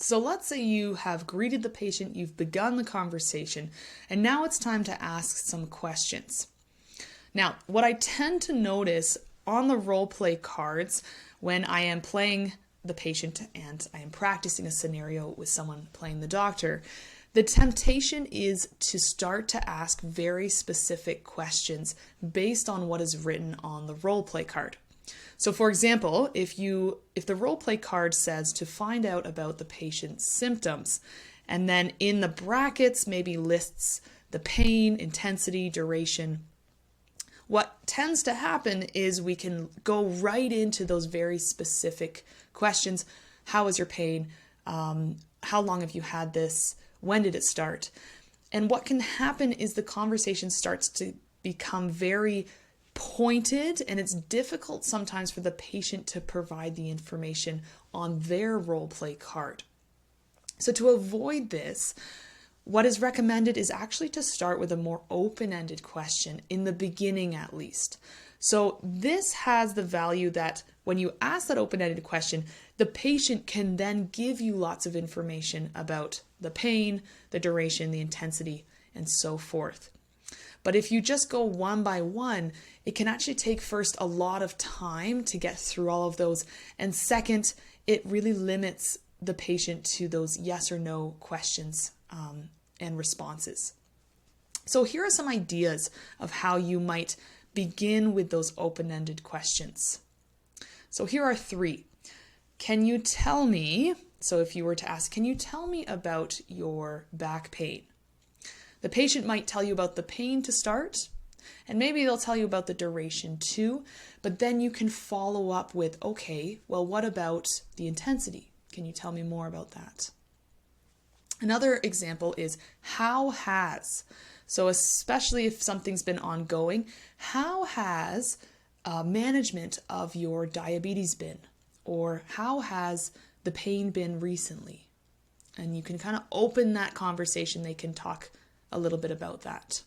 So let's say you have greeted the patient, you've begun the conversation, and now it's time to ask some questions. Now, what I tend to notice on the role play cards when I am playing the patient and I am practicing a scenario with someone playing the doctor, the temptation is to start to ask very specific questions based on what is written on the role play card. So for example, if the role play card says to find out about the patient's symptoms, and then in the brackets maybe lists the pain, intensity, duration, what tends to happen is we can go right into those very specific questions. How is your pain? How long have you had this? When did it start? And what can happen is the conversation starts to become very pointed, and it's difficult sometimes for the patient to provide the information on their role play card. So to avoid this, what is recommended is actually to start with a more open-ended question in the beginning at least. So this has the value that when you ask that open-ended question, the patient can then give you lots of information about the pain, the duration, the intensity, and so forth. But if you just go one by one, it can actually take first a lot of time to get through all of those. And second, it really limits the patient to those yes or no questions and responses. So here are some ideas of how you might begin with those open-ended questions. So here are 3. Can you tell me, so if you were to ask, can you tell me about your back pain? The patient might tell you about the pain to start, and maybe they'll tell you about the duration too, but then you can follow up with, okay, well, what about the intensity? Can you tell me more about that? Another example is how has. So especially if something's been ongoing, how has management of your diabetes been? Or how has the pain been recently? And you can kind of open that conversation. They can talk a little bit about that.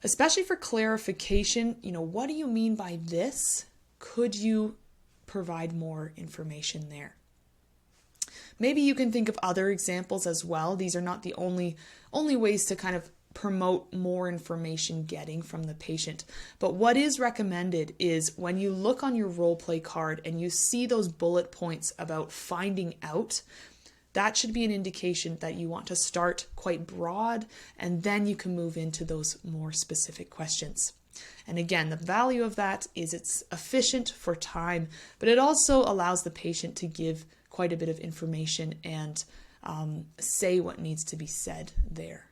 Especially for clarification, what do you mean by this? Could you provide more information there? Maybe you can think of other examples as well. These are not the only ways to kind of promote more information getting from the patient. But what is recommended is when you look on your role play card and you see those bullet points about finding out, that should be an indication that you want to start quite broad, and then you can move into those more specific questions. And again, the value of that is it's efficient for time, but it also allows the patient to give quite a bit of information and say what needs to be said there.